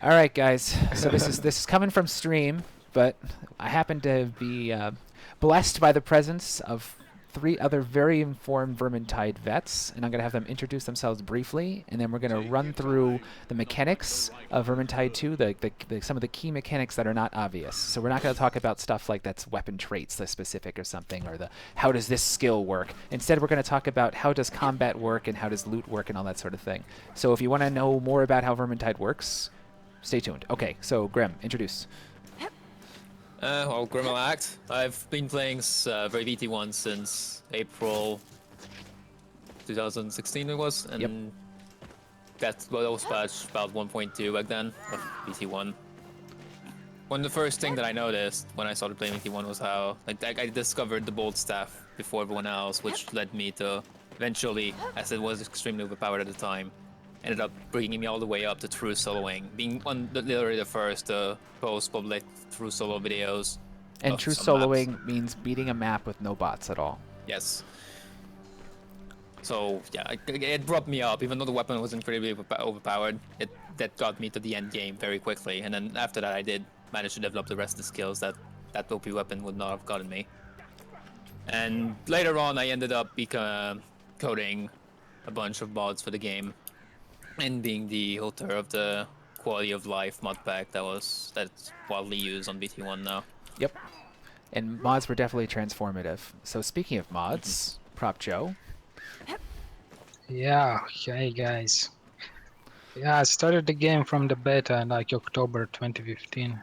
All right, guys. So this is coming from stream, but I happen to be blessed by the presence of three other very informed Vermintide vets, and I'm going to have them introduce themselves briefly, and then we're going to run through the mechanics of Vermintide 2, some of the key mechanics that are not obvious. So we're not going to talk about stuff like that's weapon traits, the specific or something, or the how does this skill work. Instead, we're going to talk about how does combat work and how does loot work and all that sort of thing. So if you want to know more about how Vermintide works, stay tuned. Okay, so Grim, introduce. Well, Grimmel Act. I've been playing VT1 since April 2016 it was, and Yep. that was patch about 1.2 back then of VT1. One of the first thing that I noticed when I started playing VT1 was how I discovered the bolt staff before everyone else, which led me to eventually, as it was extremely overpowered at the time, ended up bringing me all the way up to true soloing, being literally the first to post public true solo videos. And of true some soloing maps. means beating a map with no bots at all. Yes. So yeah, it brought me up, even though the weapon was incredibly overpowered. That got me to the end game very quickly, and then after that, I did manage to develop the rest of the skills that OP weapon would not have gotten me. And later on, I ended up coding a bunch of mods for the game, and being the author of the quality of life mod pack that's widely used on BT1 now. Yep. And mods were definitely transformative. So speaking of mods, Prop Joe. Yeah, hey guys. Yeah, I started the game from the beta in like October 2015.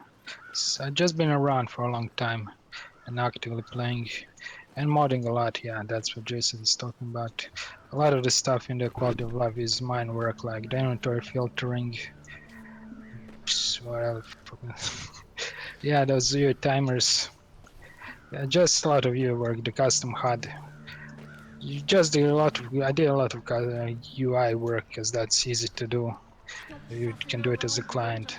So I've just been around for a long time and actively playing and modding a lot. Yeah, that's what Jason is talking about. A lot of the stuff in the quality of life is mine work, like the inventory filtering. Well, yeah, those viewer timers. Yeah, just a lot of viewer work, the custom HUD. You just did a lot of. I did a lot of UI work because that's easy to do. You can do it as a client.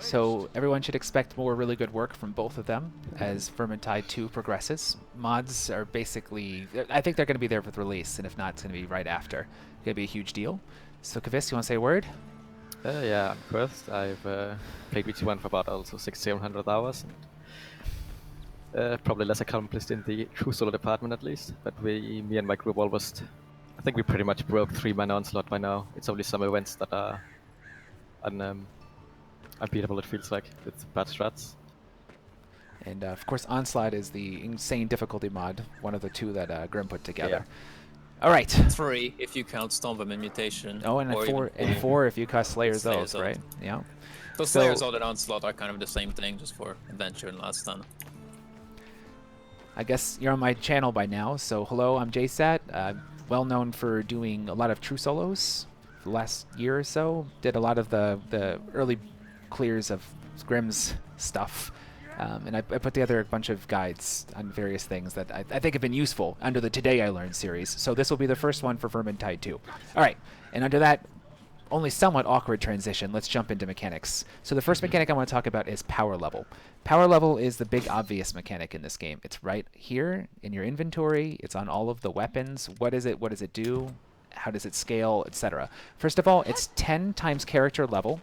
So everyone should expect more really good work from both of them as Vermintide 2 progresses. Mods are basically, I think they're going to be there with release, and if not, it's going to be right after. It's going to be a huge deal. So Kavis, you want to say a word? Yeah, I'm first. I've played VT1 for about also 600-700 hours. And, probably less accomplished in the true solo department at least. But me and my group almost, I think we pretty much broke 3-man onslaught by now. It's only some events that are unbeatable, it feels like, with bad strats. And of course, Onslaught is the insane difficulty mod, one of the two that Grim put together. All right. 3 if you count Storm and Mutation. Oh, and four if you cast Slayer's Slayer's Oath, right? Yeah. So Slayer's Oath and Onslaught are kind of the same thing, just for adventure and last time. I guess you're on my channel by now, so hello, I'm JSat. Well known for doing a lot of true solos the last year or so. Did a lot of the early clears of Grim's stuff. And I put together a bunch of guides on various things that I think have been useful under the Today I Learned series. So this will be the first one for Vermintide 2. All right, and under that only somewhat awkward transition, let's jump into mechanics. So the first mechanic I want to talk about is power level. Power level is the big obvious mechanic in this game. It's right here in your inventory. It's on all of the weapons. What is it? What does it do? How does it scale, etc. First of all, it's 10 times character level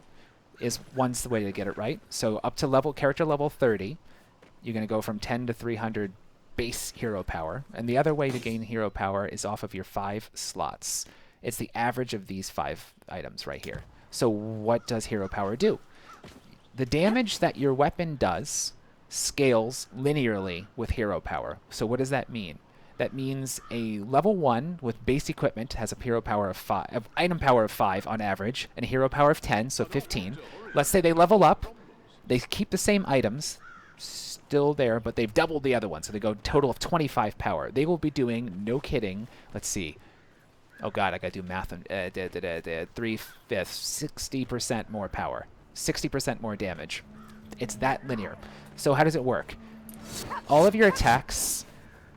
is one's the way to get it right. So up to character level 30, you're going to go from 10 to 300 base hero power. And the other way to gain hero power is off of your 5 slots. It's the average of these 5 items right here. So what does hero power do? The damage that your weapon does scales linearly with hero power. So what does that mean? That means a level 1 with base equipment has a hero power of 5, item power of 5 on average, and a hero power of 10, so 15. Let's say they level up, they keep the same items still there, but they've doubled the other one, so they go total of 25 power. They will be doing, no kidding, let's see. Oh god, I gotta do math. 3/5, 60% more power, 60% more damage. It's that linear. So how does it work? All of your attacks,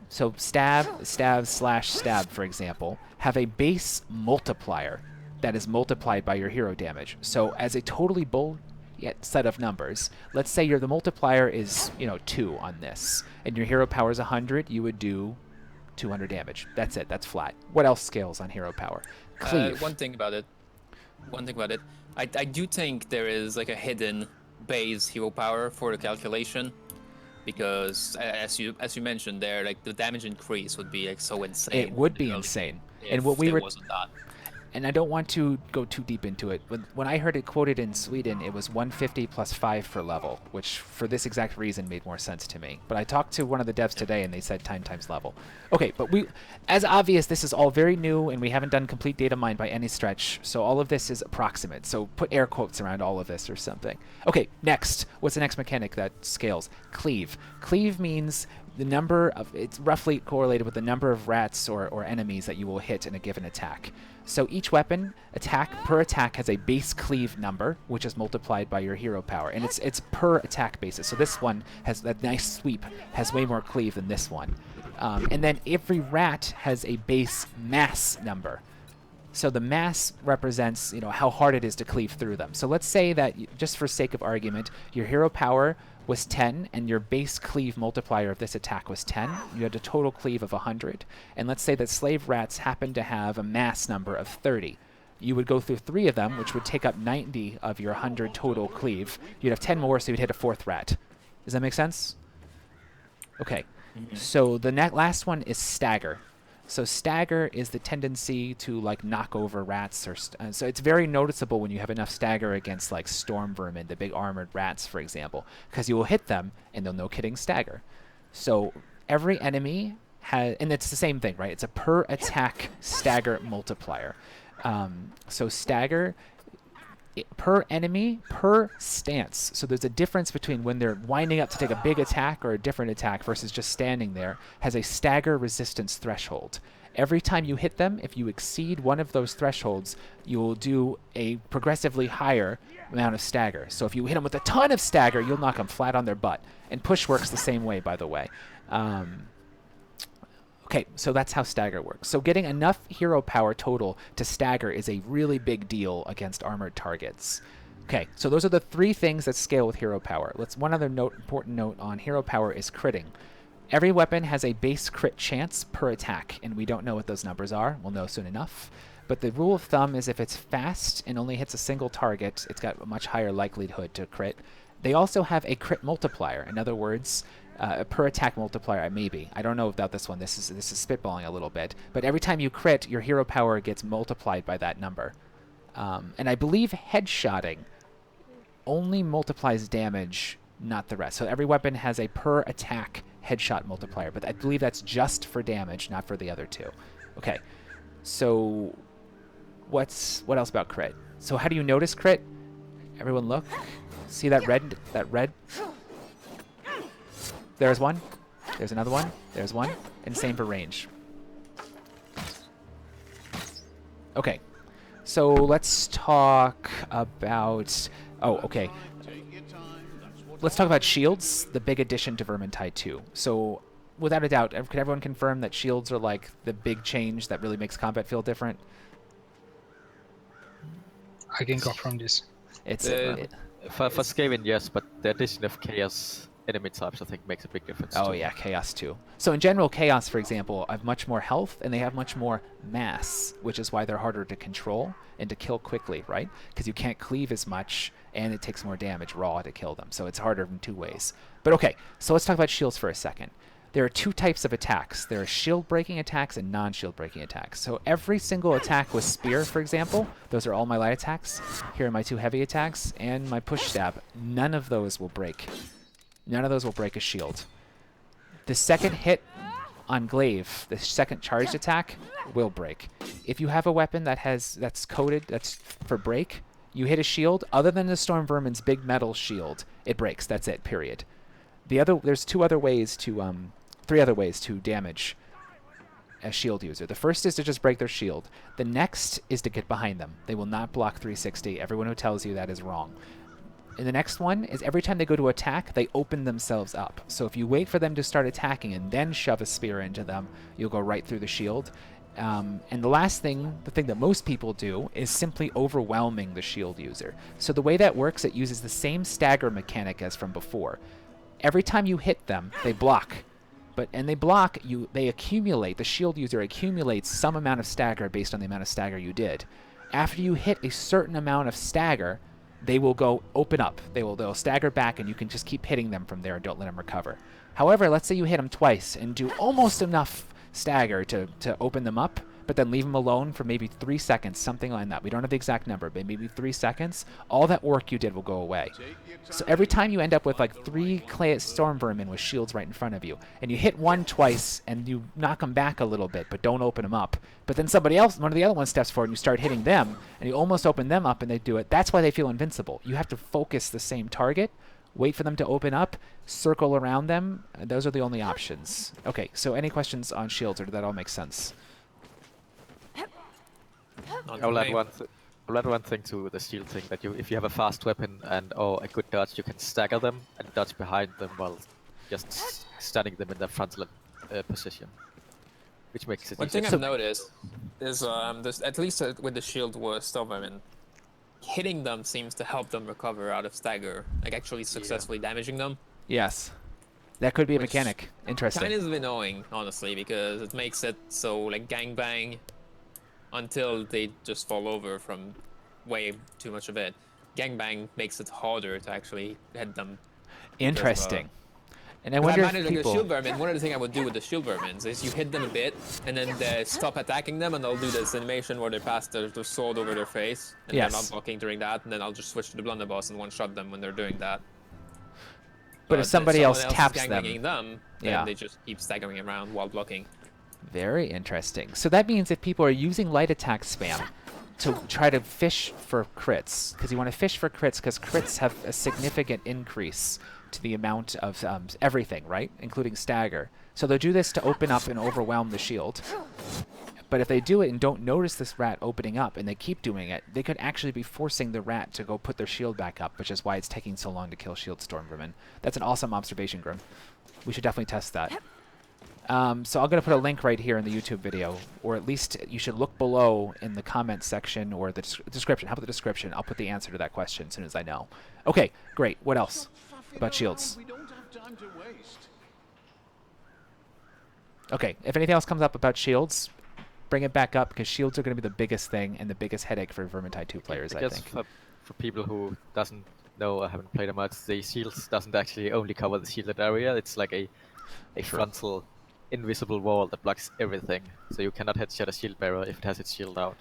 so stab, slash, stab, for example, have a base multiplier that is multiplied by your hero damage. So as a totally bull set of numbers, let's say the multiplier is 2 on this, and your hero power is 100, you would do 200 damage. That's it. That's flat. What else scales on hero power? Cleave. One thing about it, I do think there is like a hidden base hero power for the calculation, because as you mentioned there, like the damage increase would be like so insane. It would in be early insane. game And if what we there were wasn't that. and I don't want to go too deep into it, but when I heard it quoted in Sweden, it was 150 plus 5 per level, which for this exact reason made more sense to me. But I talked to one of the devs today, and they said time times level. Okay, but as obvious, this is all very new, and we haven't done complete data mine by any stretch, so all of this is approximate. So put air quotes around all of this or something. Okay, next. What's the next mechanic that scales? Cleave. Cleave means the number of, it's roughly correlated with the number of rats or enemies that you will hit in a given attack. So each weapon per attack has a base cleave number, which is multiplied by your hero power, and it's per attack basis. So this one has that nice sweep, has way more cleave than this one, and then every rat has a base mass number. So the mass represents, how hard it is to cleave through them. So let's say that, just for sake of argument, your hero power was 10, and your base cleave multiplier of this attack was 10. You had a total cleave of 100. And let's say that slave rats happen to have a mass number of 30. You would go through 3 of them, which would take up 90 of your 100 total cleave. You'd have 10 more, so you'd hit a 4th rat. Does that make sense? Okay. So the last one is Stagger. So Stagger is the tendency to knock over rats, or so it's very noticeable when you have enough Stagger against storm vermin, the big armored rats, for example, because you will hit them and they'll no kidding Stagger. So every enemy has, and it's the same thing, right? It's a per attack Stagger multiplier. So Stagger per enemy per stance. So there's a difference between when they're winding up to take a big attack or a different attack versus just standing there, has a stagger resistance threshold. Every time you hit them, if you exceed one of those thresholds, you will do a progressively higher amount of stagger. So if you hit them with a ton of stagger, you'll knock them flat on their butt. And push works the same way, by the way. Okay, so that's how Stagger works. So getting enough hero power total to Stagger is a really big deal against armored targets. Okay, so those are the 3 things that scale with hero power. One other important note on hero power is critting. Every weapon has a base crit chance per attack, and we don't know what those numbers are. We'll know soon enough. But the rule of thumb is if it's fast and only hits a single target, it's got a much higher likelihood to crit. They also have a crit multiplier. In other words, a per attack multiplier, maybe. I don't know about this one. This is spitballing a little bit. But every time you crit, your hero power gets multiplied by that number. And I believe headshotting only multiplies damage, not the rest. So every weapon has a per attack headshot multiplier, but I believe that's just for damage, not for the other 2. Okay, so what else about crit? So how do you notice crit? Everyone look. See that red? There's one. There's another one. There's one. And same for range. Okay. So let's talk about... Oh, okay. Let's talk about shields, the big addition to Vermintide 2. So, without a doubt, could everyone confirm that shields are the big change that really makes combat feel different? I can confirm this. It's... For Skaven, yes, but the addition of chaos enemy types, I think, makes a big difference. Oh too. yeah, Chaos too. So in general, Chaos, for example, have much more health, and they have much more mass, which is why they're harder to control and to kill quickly, right? Because you can't cleave as much, and it takes more damage raw to kill them. So it's harder in 2 ways. But okay, so let's talk about shields for a second. There are 2 types of attacks. There are shield-breaking attacks and non-shield-breaking attacks. So every single attack with Spear, for example, those are all my light attacks. Here are my 2 heavy attacks, and my push stab. None of those will break. None of those will break a shield. The second hit on Glaive, the second charged attack, will break. If you have a weapon that's coded, that's for break, you hit a shield, other than the Storm Vermin's big metal shield, it breaks. That's it, period. There's 3 other ways to damage a shield user. The first is to just break their shield. The next is to get behind them. They will not block 360. Everyone who tells you that is wrong. And the next one is every time they go to attack, they open themselves up. So if you wait for them to start attacking and then shove a spear into them, you'll go right through the shield. And the last thing, the thing that most people do, is simply overwhelming the shield user. So the way that works, it uses the same stagger mechanic as from before. Every time you hit them, they block. They accumulate, the shield user accumulates some amount of stagger based on the amount of stagger you did. after you hit a certain amount of stagger, they will go open up. They'll stagger back, and you can just keep hitting them from there and don't let them recover. However, let's say you hit them twice and do almost enough stagger to open them up, but then leave them alone for maybe 3 seconds, something like that. We don't have the exact number, but maybe 3 seconds. All that work you did will go away. So every time you end up with like 3 clay storm vermin with shields right in front of you, and you hit one twice and you knock them back a little bit, but don't open them up, but then somebody else, one of the other ones steps forward and you start hitting them, and you almost open them up and they do it. That's why they feel invincible. You have to focus the same target, wait for them to open up, circle around them. Those are the only options. Okay, so any questions on shields, or did that all make sense? I'll add one thing to the shield thing, that if you have a fast weapon or a good dodge, you can stagger them and dodge behind them while just standing them in their frontal position, which makes it One easier. thing I've noticed is there's, at least with the shield storm vermin, hitting them seems to help them recover out of stagger, like actually successfully damaging them. Yes. That could be a Which mechanic. Interesting. Kind of annoying, honestly, because it makes it so like gangbang until they just fall over from way too much of it. Gangbang makes it harder to actually hit them. Interesting. And I When I wonder if manage like a people... shield vermin, one of the things I would do with the shield vermins is you hit them a bit, and then they stop attacking them, and they'll do this animation where they pass their sword over their face, and they're not blocking during that, and then I'll just switch to the blunderbuss and one-shot them when they're doing that. But if somebody else is taps gangbanging them... then they just keep staggering around while blocking. Very interesting. So that means if people are using light attack spam to try to fish for crits, because you want to fish for crits because crits have a significant increase to the amount of everything, right? Including stagger. So they'll do this to open up and overwhelm the shield. But if they do it and don't notice this rat opening up and they keep doing it, they could actually be forcing the rat to go put their shield back up, which is why it's taking so long to kill shield storm vermin. That's an awesome observation, Grim. We should definitely test that. So I'm going to put a link right here in the YouTube video, or at least you should look below in the comments section or the description. How about the description? I'll put the answer to that question as soon as I know. Okay, great. What else about shields? Okay, if anything else comes up about shields, bring it back up, because shields are going to be the biggest thing and the biggest headache for Vermintide 2 players, I think. For people who doesn't know or haven't played a much, the shields doesn't actually only cover the shielded area. It's like a frontal invisible wall that blocks everything, so you cannot headshot a shield bearer if it has its shield out.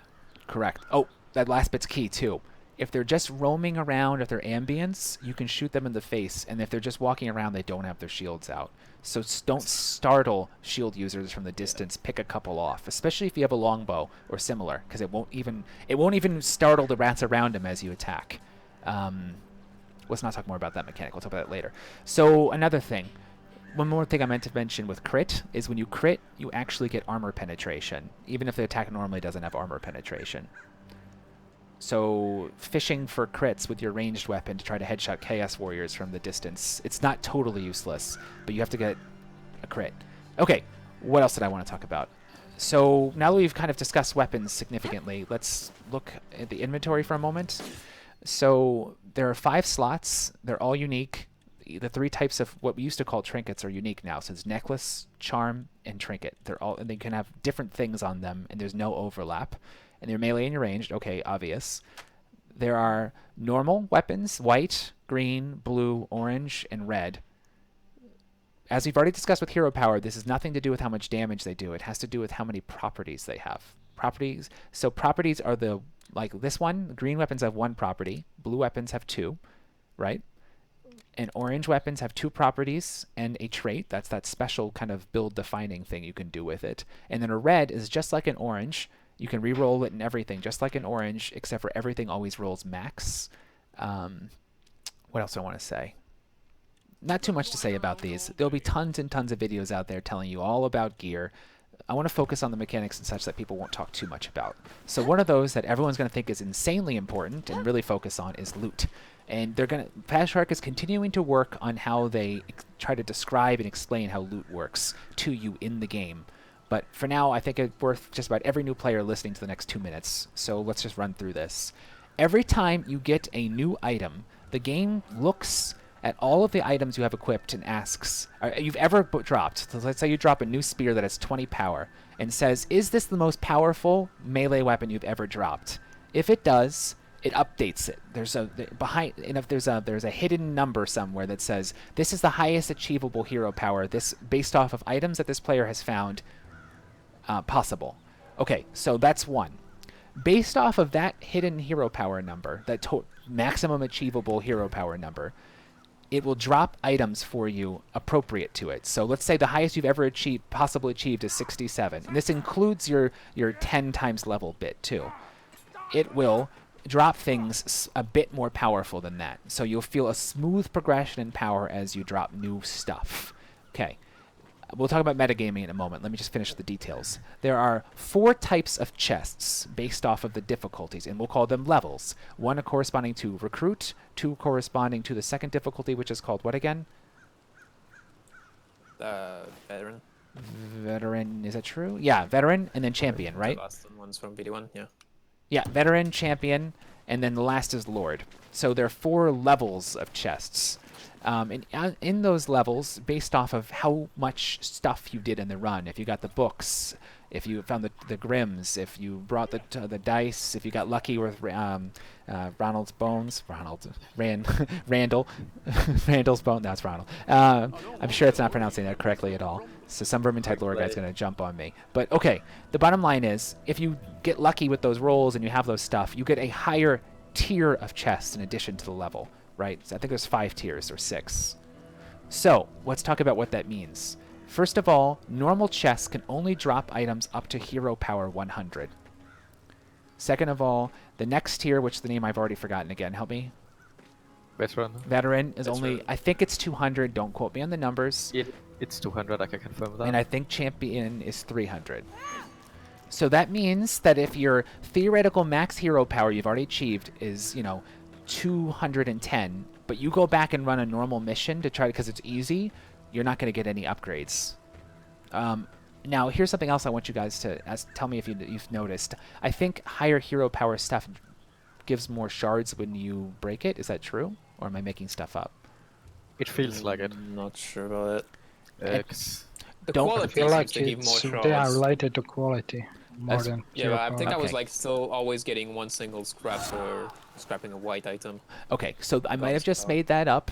Correct. Oh, that last bit's key too. If they're just roaming around, if they're ambience, you can shoot them in the face, and if they're just walking around, they don't have their shields out. So don't startle shield users from the distance. Pick a couple off, especially if you have a longbow or similar, because it won't even startle the rats around them as you attack. Let's not talk more about that mechanic. We'll talk about that later. So another thing. One more thing I meant to mention with crit is when you crit, you actually get armor penetration, even if the attack normally doesn't have armor penetration. So fishing for crits with your ranged weapon to try to headshot Chaos Warriors from the distance, it's not totally useless, but you have to get a crit. Okay, what else did I want to talk about? So now that we've kind of discussed weapons significantly, let's look at the inventory for a moment. So there are 5 slots. They're all unique. The 3 types of what we used to call trinkets are unique now. So it's necklace, charm, and trinket. And they can have different things on them, and there's no overlap. And they're melee and you're ranged. Okay, obvious. There are normal weapons, white, green, blue, orange, and red. As we've already discussed with hero power, this has nothing to do with how much damage they do. It has to do with how many properties they have. Properties. So properties are like this one. Green weapons have 1 property. Blue weapons have 2, right? And orange weapons have 2 properties and a trait. That's that special kind of build-defining thing you can do with it. And then a red is just like an orange. You can re-roll it and everything, just like an orange, except for everything always rolls max. What else do I want to say? Not too much to say about these. There'll be tons and tons of videos out there telling you all about gear. I want to focus on the mechanics and such that people won't talk too much about. So one of those that everyone's going to think is insanely important and really focus on is loot. And Fast is continuing to work on how they try to describe and explain how loot works to you in the game. But for now, I think it's worth just about every new player listening to the next 2 minutes. So let's just run through this. Every time you get a new item, the game looks at all of the items you have equipped and asks, you've ever dropped. So let's say you drop a new spear that has 20 power and says, is this the most powerful melee weapon you've ever dropped? If it does, it updates it. There's a behind, and if there's a hidden number somewhere that says this is the highest achievable hero power. This based off of items that this player has found possible. Okay, so that's one. Based off of that hidden hero power number, that maximum achievable hero power number, it will drop items for you appropriate to it. So let's say the highest you've ever possibly achieved is 67. And this includes your 10 times level bit too. It will drop things a bit more powerful than that. So you'll feel a smooth progression in power as you drop new stuff. Okay. We'll talk about metagaming in a moment. Let me just finish the details. There are 4 types of chests based off of the difficulties, and we'll call them levels. 1 corresponding to recruit, 2 corresponding to the second difficulty, which is called what again? Veteran. Veteran, is that true? Yeah, veteran, and then champion, right? The last one's from BD1, yeah. Yeah, veteran, champion, and then the last is lord. So there are 4 levels of chests. And in those levels, based off of how much stuff you did in the run, if you got the books, if you found the Grims, if you brought the dice, if you got lucky with Randall's bones, Randall's bone, that's Ronald. I'm sure it's not pronouncing that correctly at all. So some Vermintide lore guy's going to jump on me. But okay, the bottom line is, if you get lucky with those rolls and you have those stuff, you get a higher tier of chests in addition to the level. Right? So I think there's 5 tiers or 6. So let's talk about what that means. First of all, normal chests can only drop items up to hero power 100. Second of all, the next tier, which the name I've already forgotten again, help me. Veteran is only, I think it's 200. Don't quote me on the numbers. It's 200. I can confirm that. And I think champion is 300. So that means that if your theoretical max hero power you've already achieved is, 210, but you go back and run a normal mission to try because it's easy, you're not going to get any upgrades. Now, here's something else I want you guys to tell me if you've noticed. I think higher hero power stuff gives more shards when you break it. Is that true? Or am I making stuff up? It feels like it. I'm not sure about it. The Don't I quality feel seems like to give more they are shards. related to quality more That's- than Yeah, hero but I think power. I was Okay. like still always getting one single scrap for scrapping a white item. Okay, so I might have just made that up.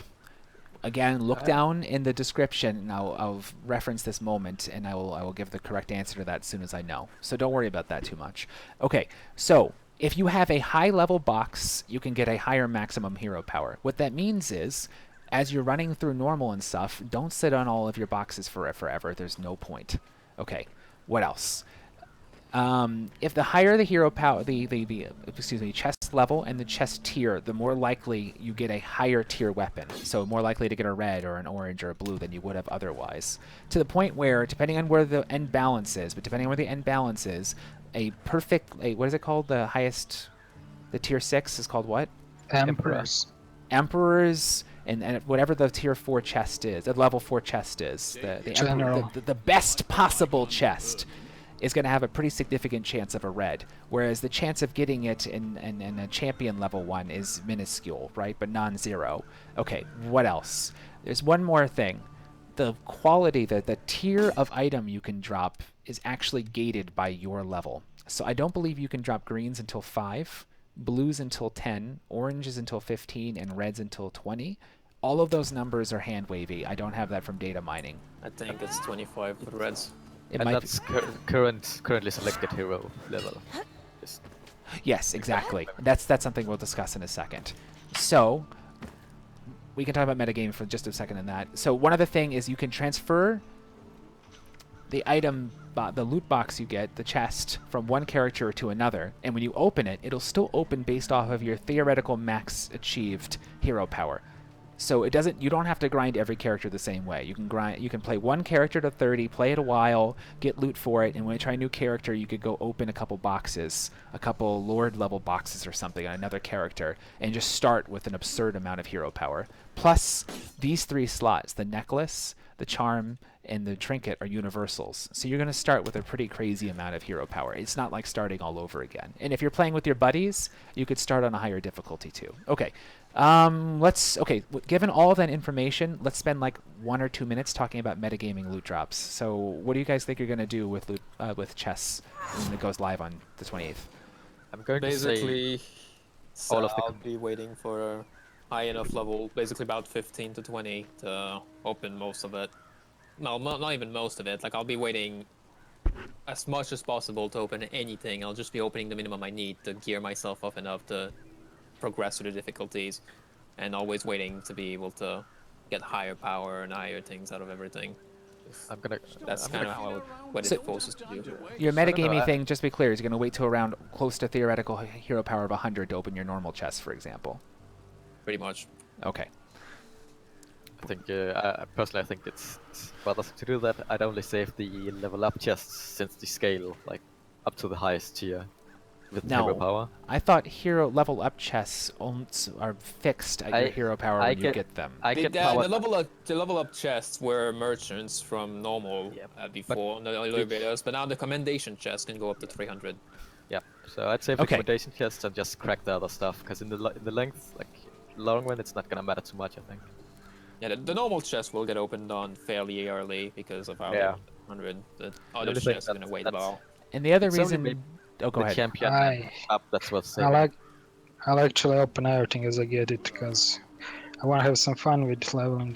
Again, look down in the description, and I'll reference this moment, and I will give the correct answer to that as soon as I know. So don't worry about that too much. Okay, so if you have a high-level box, you can get a higher maximum hero power. What that means is, as you're running through normal and stuff, don't sit on all of your boxes forever. There's no point. Okay, what else? If the higher the hero power, the chest level and the chest tier, the more likely you get a higher tier weapon. So more likely to get a red or an orange or a blue than you would have otherwise. To the point where, depending on where the end balance is, what is it called? The highest, the tier 6 is called what? Emperors. Emperors. And whatever the tier 4 chest is, the level 4 chest is, the best possible chest is going to have a pretty significant chance of a red, whereas the chance of getting it in a champion level 1 is minuscule, right? But non-zero. Okay, what else? There's one more thing. The quality, the tier of item you can drop is actually gated by your level. So I don't believe you can drop greens until 5, blues until 10, oranges until 15, and reds until 20. All of those numbers are hand-wavy. I don't have that from data mining. I think it's 25 for reds. It And might that's currently selected hero level. Just Yes, exactly. That's something we'll discuss in a second. So we can talk about metagaming for just a second in that. So one other thing is you can transfer the item, the loot box you get, the chest, from one character to another, and when you open it, it'll still open based off of your theoretical max achieved hero power. So it doesn't. You don't have to grind every character the same way. You can play one character to 30, play it a while, get loot for it, and when you try a new character, you could go open a couple boxes, a couple Lord level boxes or something on another character, and just start with an absurd amount of hero power. Plus, these 3 slots, the necklace, the charm, and the trinket, are universals. So you're going to start with a pretty crazy amount of hero power. It's not like starting all over again. And if you're playing with your buddies, you could start on a higher difficulty too. Okay. Given all of that information, let's spend like 1 or 2 minutes talking about metagaming loot drops. So what do you guys think you're going to do with loot, with chess when it goes live on the 28th? I'm going to say Basically, so all of the I'll be waiting for a high enough level, basically about 15 to 20, to open most of it. No, not even most of it. Like, I'll be waiting as much as possible to open anything. I'll just be opening the minimum I need to gear myself up enough to progress through the difficulties, and always waiting to be able to get higher power and higher things out of everything. I'm gonna. That's I'm kind gonna. of how what So- it forces to do. Your I don't know, metagaming thing, just to be clear, is you're going to wait till around close to theoretical hero power of 100 to open your normal chest, for example. Pretty much. Okay. I think personally, I think it's rather to do that. I'd only save the level up chests since the scale like up to the highest tier with hero No, power. I thought hero level up chests are fixed at your hero power when you get them. I The, get the, power. the level up chests were merchants from normal Yeah, before in the earlier videos, but now the commendation chest can go up to 300. Yeah, so I'd save Okay. the accommodation chests and just crack the other stuff because in the length, like long run, it's not gonna matter too much. I think. Yeah, the normal chest will get opened on fairly early because of our Yeah. 100. The other only thing chests are gonna wait a that's- while. And the other It's only reason... maybe Oh, go the ahead. champion I- up that's worth saving. I'll actually open everything as I get it because I want to have some fun with leveling,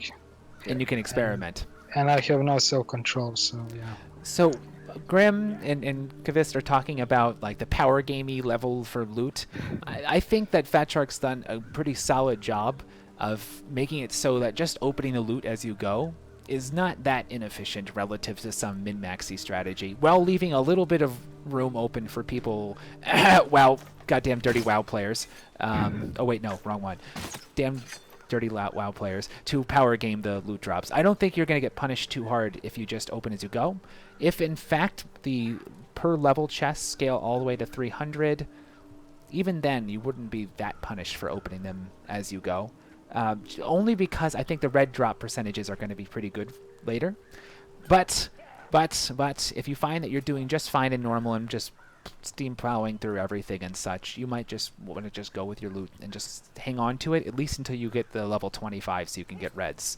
And you can experiment. and I have no self-control, so yeah. So, Grim and Kavist are talking about like the power gamey level for loot. I think that Fat Shark's done a pretty solid job of making it so that just opening the loot as you go is not that inefficient relative to some min-maxy strategy, while leaving a little bit of room open for people, goddamn dirty WoW players. Oh wait, no, wrong one. Damn dirty WoW players to power game the loot drops. I don't think you're going to get punished too hard if you just open as you go. If in fact the per level chests scale all the way to 300, even then you wouldn't be that punished for opening them as you go. Only because I think the red drop percentages are going to be pretty good later. But if you find that you're doing just fine in normal and just steam plowing through everything and such, you might just want to just go with your loot and just hang on to it at least until you get the level 25 so you can get reds.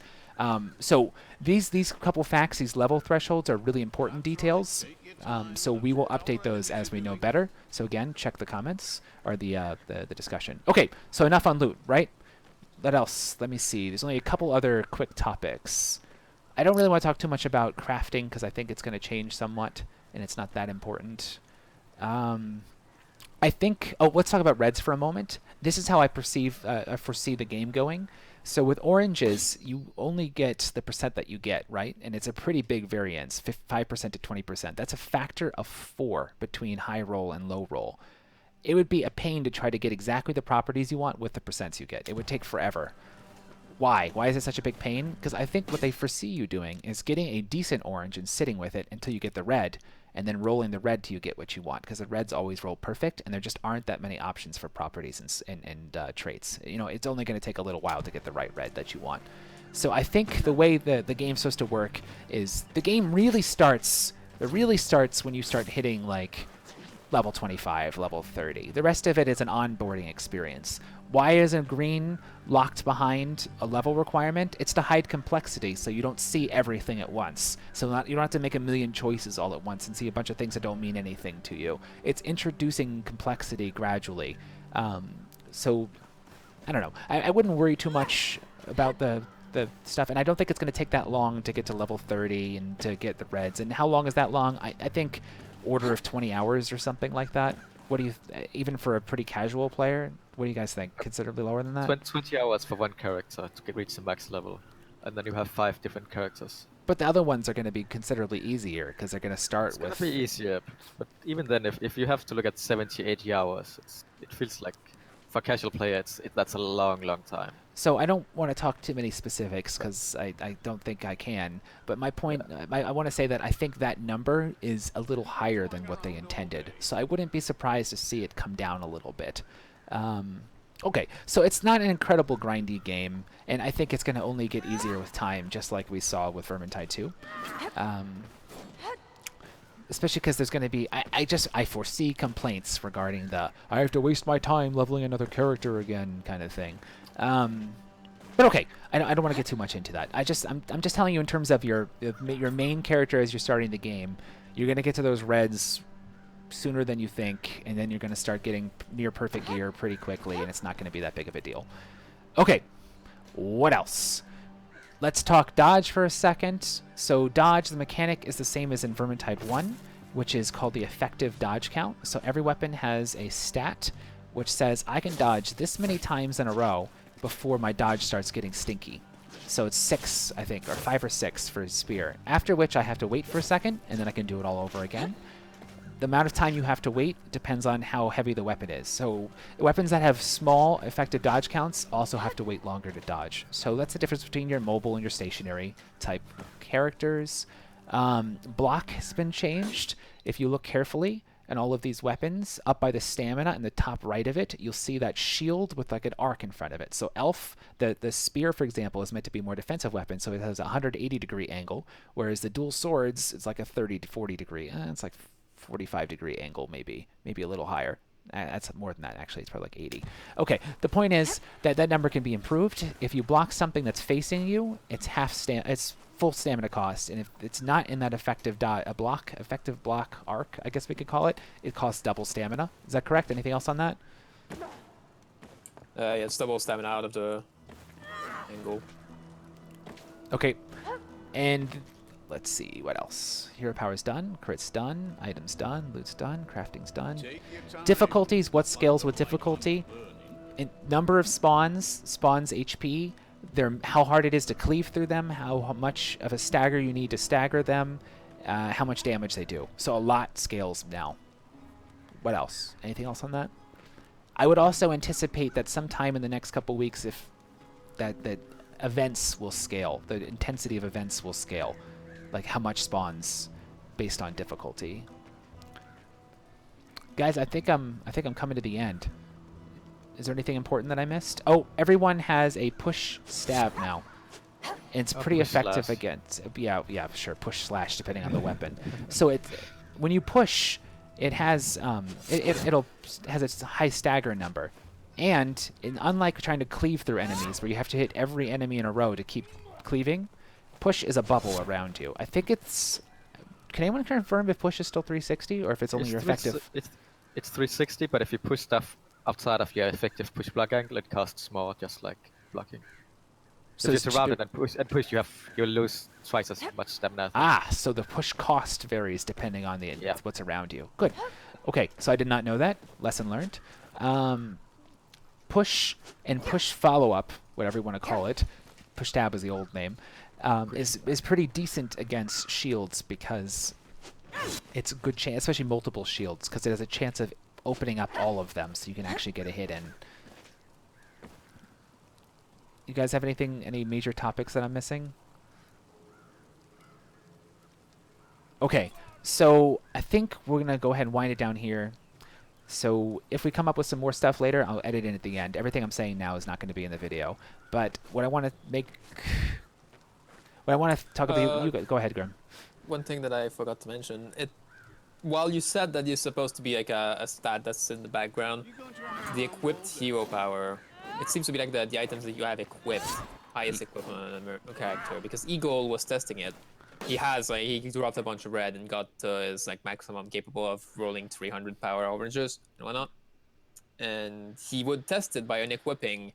So these couple facts, these level thresholds are really important details. So we will update those as we know better. So again, check the comments or the discussion. Okay, so enough on loot, right? What else? Let me see. There's only a couple other quick topics. I don't really want to talk too much about crafting because I think it's going to change somewhat and it's not that important. I think... Oh, let's talk about reds for a moment. This is how I foresee the game going. So with oranges, you only get the percent that you get, right? And it's a pretty big variance, 5% to 20%. That's a factor of 4 between high roll and low roll. It would be a pain to try to get exactly the properties you want with the percents you get. It would take forever. Why? Why is it such a big pain? Because I think what they foresee you doing is getting a decent orange and sitting with it until you get the red, and then rolling the red till you get what you want, because the reds always roll perfect, and there just aren't that many options for properties and traits. You know, it's only going to take a little while to get the right red that you want. So I think the way the game's supposed to work is the game really starts when you start hitting like level 25, level 30. The rest of it is an onboarding experience. Why is a green locked behind a level requirement? It's to hide complexity so you don't see everything at once. So you don't have to make a million choices all at once and see a bunch of things that don't mean anything to you. It's introducing complexity gradually. So, I don't know. I wouldn't worry too much about the stuff, and I don't think it's going to take that long to get to level 30 and to get the reds. And how long is that long? I think order of 20 hours or something like that. What do you, even for a pretty casual player, what do you guys think? Considerably lower than that? 20 hours for one character to reach the max level, and then you have 5 different characters. But the other ones are going to be considerably easier because they're going to start It's with... gonna be easier, but even then, if you have to look at 70, 80 hours, it feels like for a casual player, that's a long, long time. So I don't want to talk too many specifics because I don't think I can. But my point, I want to say that I think that number is a little higher than what they intended. So I wouldn't be surprised to see it come down a little bit. Okay, so it's not an incredible grindy game, and I think it's going to only get easier with time, just like we saw with Vermintide 2. Especially because there's going to be... I foresee complaints regarding the I have to waste my time leveling another character again kind of thing. But okay, I don't want to get too much into that. I'm just telling you in terms of your main character as you're starting the game, you're going to get to those reds sooner than you think, and then you're going to start getting near perfect gear pretty quickly, and it's not going to be that big of a deal. Okay, what else? Let's talk dodge for a second. So dodge, the mechanic is the same as in Vermintide 1, which is called the effective dodge count. So every weapon has a stat which says I can dodge this many times in a row before my dodge starts getting stinky. So it's 6, I think, or 5 or 6 for spear. After which I have to wait for a second, and then I can do it all over again. The amount of time you have to wait depends on how heavy the weapon is. So weapons that have small effective dodge counts also have to wait longer to dodge. So that's the difference between your mobile and your stationary type characters. Block has been changed. If you look carefully, and all of these weapons, up by the stamina in the top right of it, you'll see that shield with like an arc in front of it. So Elf, the spear, for example, is meant to be more defensive weapon, so it has a 180-degree angle, whereas the dual swords, it's like a 30 to 40-degree. It's like 45-degree angle, maybe a little higher. That's more than that, actually. It's probably like 80. Okay, the point is that that number can be improved. If you block something that's facing you, it's it's full stamina cost, and if it's not in that effective block arc, I guess we could call it, it costs double stamina. Is that correct? Anything else on that? Yeah, it's double stamina out of the angle. Okay, and let's see what else. Hero power's done, crit's done, items done, loot's done, crafting's done. Difficulties, what scales with difficulty? Number of spawns HP, how hard it is to cleave through them, how much of a stagger you need to stagger them, how much damage they do. So a lot scales now. What else? Anything else on that? I would also anticipate that sometime in the next couple weeks, if that events will scale, the intensity of events will scale, like how much spawns based on difficulty. Guys, I think I'm coming to the end. Is there anything important that I missed? Oh, everyone has a push stab now. And it's pretty effective slash. against... Yeah, sure. Push slash, depending on the weapon. So when you push, it has it'll has a high stagger number. And unlike trying to cleave through enemies, where you have to hit every enemy in a row to keep cleaving, push is a bubble around you. I think it's... Can anyone confirm if push is still 360, or if it's only your effective... It's 360, but if you push stuff outside of your effective push block angle, it costs more, just like blocking. So if you surround it and push, you'll lose twice as much stamina. So the push cost varies depending on what's around you. Good. Okay, so I did not know that. Lesson learned. Push and push follow-up, whatever you want to call it, push tab is the old name, is pretty decent against shields because it's a good chance, especially multiple shields, because it has a chance of opening up all of them, so you can actually get a hit in. You guys have any major topics that I'm missing? Okay, so I think we're going to go ahead and wind it down here. So if we come up with some more stuff later, I'll edit in at the end. Everything I'm saying now is not going to be in the video. But what I want to talk about, you go ahead, Grim. One thing that I forgot to mention, while you said that you're supposed to be like a stat that's in the background, the equipped hero power, it seems to be like the items that you have equipped, highest equipment on a character, because Eagle was testing it. He dropped a bunch of red and got his maximum capable of rolling 300 power oranges and whatnot. And he would test it by unequipping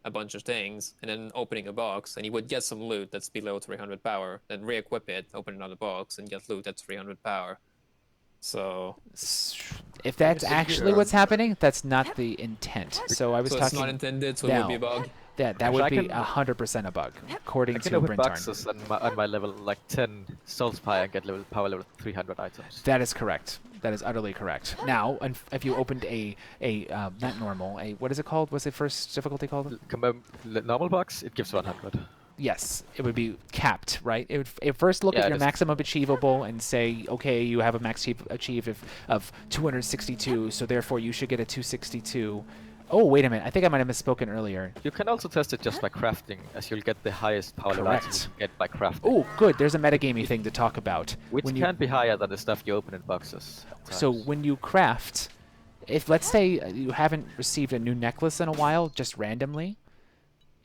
a bunch of things and then opening a box, and he would get some loot that's below 300 power, then re-equip it, open another box, and get loot that's 300 power. So if that's actually what's happening, that's not the intent. So I was talking... it's not intended, so it would be a bug? That would be 100% a bug, according to open Brintarn. boxes on my level 10 Soul Spire and get power level 300 items. That is correct. That is utterly correct. Now, if you opened not normal, what is it called? What's the first difficulty called? Normal box, it gives 100. Yes, it would be capped, right? It would first look at your maximum achievable and say, okay, you have a max achieve of 262, so therefore you should get a 262. Oh, wait a minute. I think I might have misspoken earlier. You can also test it just by crafting, as you'll get the highest power level you get by crafting. Oh, good. There's a metagaming thing to talk about. Which can be higher than the stuff you open in boxes. So when you craft, if let's say you haven't received a new necklace in a while, just randomly,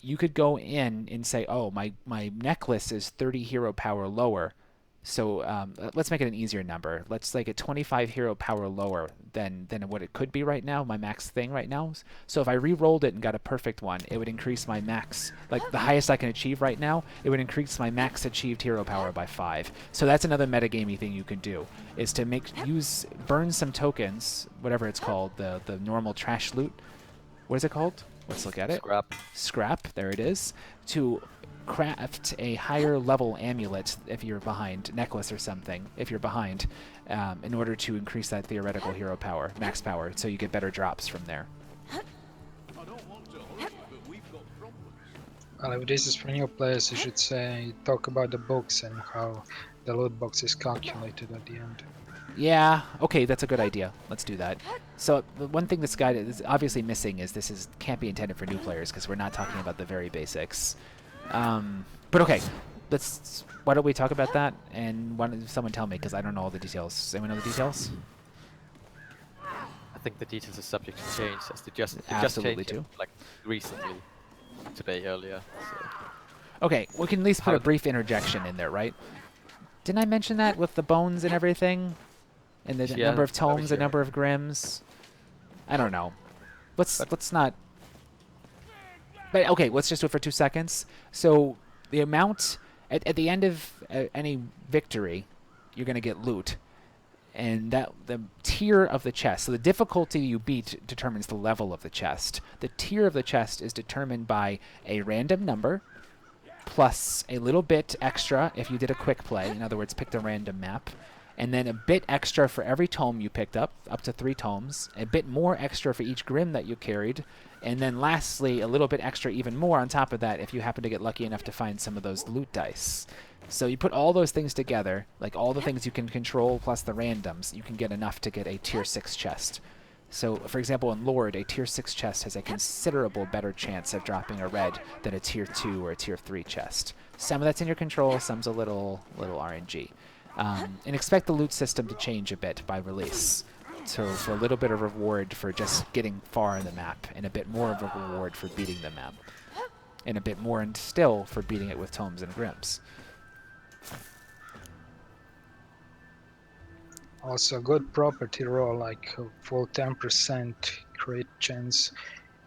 you could go in and say, oh, my necklace is 30 hero power lower. So let's make it an easier number. Let's make it 25 hero power lower than what it could be right now, my max thing right now. So if I re-rolled it and got a perfect one, it would increase my max, like the highest I can achieve right now, it would increase my max achieved hero power by 5. So that's another metagamey thing you can do, is to burn some tokens, whatever it's called, the normal trash loot. What is it called? Let's look at it. Scrap. Scrap, there it is. To craft a higher level amulet if you're behind, necklace or something if you're behind, in order to increase that theoretical hero power, max power, so you get better drops from there. Well, if this is for new players, you should talk about the books and how the loot box is calculated at the end. Yeah, okay, that's a good idea. Let's do that. So the one thing this guide is obviously missing is can't be intended for new players because we're not talking about the very basics. But okay, why don't we talk about that? And why don't someone tell me, because I don't know all the details. Does anyone know the details? I think the details are subject to change, as they just Absolutely changed it, like recently, today earlier. So. Okay, we can at least put a brief interjection in there, right? Didn't I mention that with the bones and everything? And the number of tomes, the number of grims? I don't know. Let's not... But okay, let's just do it for 2 seconds. So the amount... At the end of any victory, you're going to get loot. And the tier of the chest, so the difficulty you beat determines the level of the chest. The tier of the chest is determined by a random number plus a little bit extra if you did a quick play. In other words, picked a random map. And then a bit extra for every tome you picked up to 3 tomes. A bit more extra for each grim that you carried. And then lastly, a little bit extra even more on top of that if you happen to get lucky enough to find some of those loot dice. So you put all those things together, like all the things you can control plus the randoms, you can get enough to get a tier 6 chest. So, for example, in Lord, a tier 6 chest has a considerable better chance of dropping a red than a tier 2 or a tier 3 chest. Some of that's in your control, some's a little RNG. And expect the loot system to change a bit by release. So for a little bit of reward for just getting far in the map, and a bit more of a reward for beating the map, and a bit more and still for beating it with tomes and grims. Also, good property roll, like full 10% crit chance,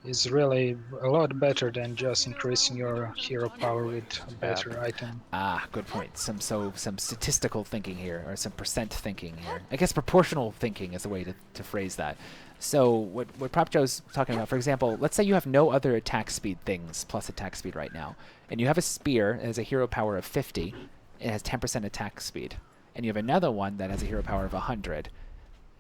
is really a lot better than just increasing your hero power with a better item. Ah, good point. Some statistical thinking here, or some percent thinking here. I guess proportional thinking is the way to phrase that. So what Prop Joe's talking about, for example, let's say you have no other attack speed things plus attack speed right now, and you have a spear that has a hero power of 50, it has 10% attack speed, and you have another one that has a hero power of 100,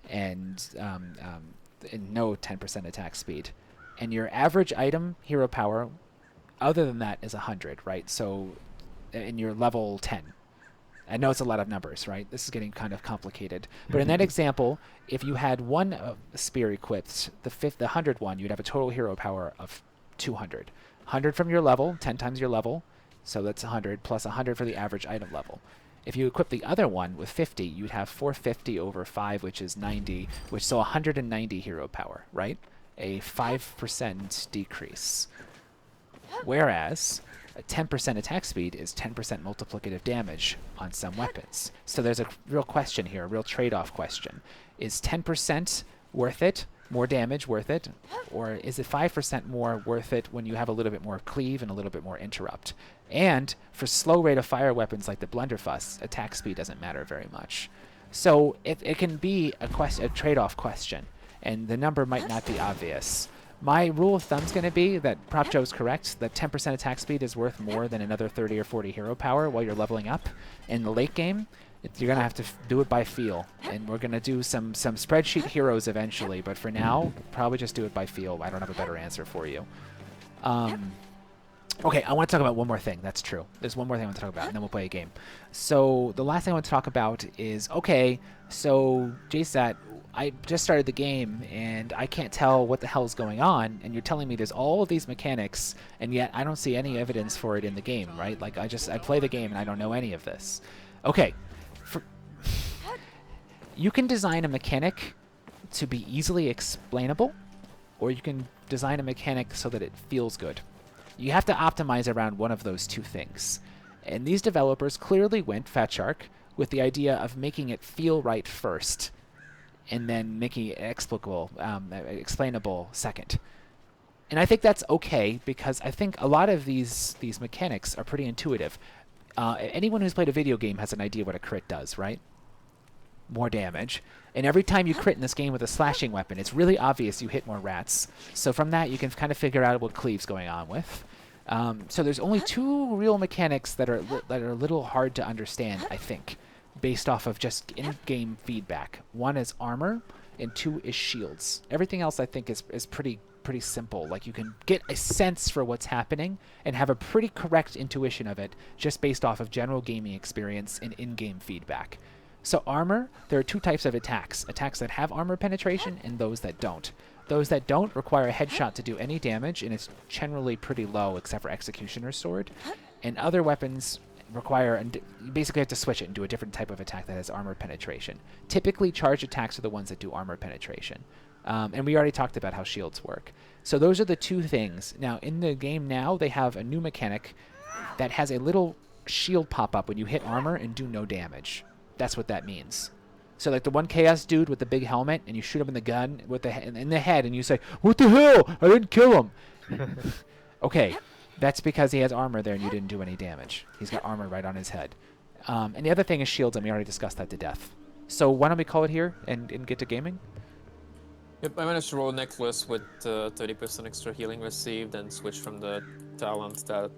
and no 10% attack speed. And your average item hero power, other than that, is 100, right? So, in your level 10. I know it's a lot of numbers, right? This is getting kind of complicated. But in that example, if you had one spear equipped, the 100 one, you'd have a total hero power of 200. 100 from your level, 10 times your level, so that's 100, plus 100 for the average item level. If you equip the other one with 50, you'd have 450 over 5, which is 90, so 190 hero power, right? A 5% decrease. Whereas a 10% attack speed is 10% multiplicative damage on some weapons. So there's a real question here, a real trade-off question. Is 10% worth it, more damage worth it, or is it 5% more worth it when you have a little bit more cleave and a little bit more interrupt? And for slow rate of fire weapons like the Blunderfuss, attack speed doesn't matter very much. So it can be a trade-off question, and the number might not be obvious. My rule of thumb is going to be that Prop Joe's correct, that 10% attack speed is worth more than another 30 or 40 hero power while you're leveling up. In the late game, you're going to have to do it by feel, and we're going to do some spreadsheet heroes eventually, but for now, probably just do it by feel. I don't have a better answer for you. Okay, I want to talk about one more thing. That's true. There's one more thing I want to talk about, and then we'll play a game. So the last thing I want to talk about is, okay, so JSAT, I just started the game, and I can't tell what the hell is going on, and you're telling me there's all of these mechanics, and yet I don't see any evidence for it in the game, right? Like, I play the game, and I don't know any of this. Okay. You can design a mechanic to be easily explainable, or you can design a mechanic so that it feels good. You have to optimize around one of those two things. And these developers clearly went, Fat Shark, with the idea of making it feel right first, and then making it explicable, explainable second. And I think that's okay, because I think a lot of these mechanics are pretty intuitive. Anyone who's played a video game has an idea what a crit does, right? More damage. And every time you crit in this game with a slashing weapon, it's really obvious you hit more rats. So from that, you can kind of figure out what Cleave's going on with. So there's only two real mechanics that are a little hard to understand, I think, based off of just in-game feedback. One is armor, and two is shields. Everything else, I think, is pretty simple. Like, you can get a sense for what's happening and have a pretty correct intuition of it just based off of general gaming experience and in-game feedback. So armor, there are two types of attacks. Attacks that have armor penetration and those that don't. Those that don't require a headshot to do any damage, and it's generally pretty low except for Executioner's Sword. And other weapons require, and you basically have to switch it and do a different type of attack that has armor penetration. Typically, charged attacks are the ones that do armor penetration. And we already talked about how shields work. So those are the two things. Now, in the game now, they have a new mechanic that has a little shield pop up when you hit armor and do no damage. That's what that means. So like the one Chaos dude with the big helmet, and you shoot him in the gun with in the head, and you say, "What the hell? I didn't kill him." Okay, that's because he has armor there, and you didn't do any damage. He's got armor right on his head. And the other thing is shields, and we already discussed that to death. So why don't we call it here and get to gaming? Yep, I managed to roll a necklace with 30% extra healing received and switch from the talent that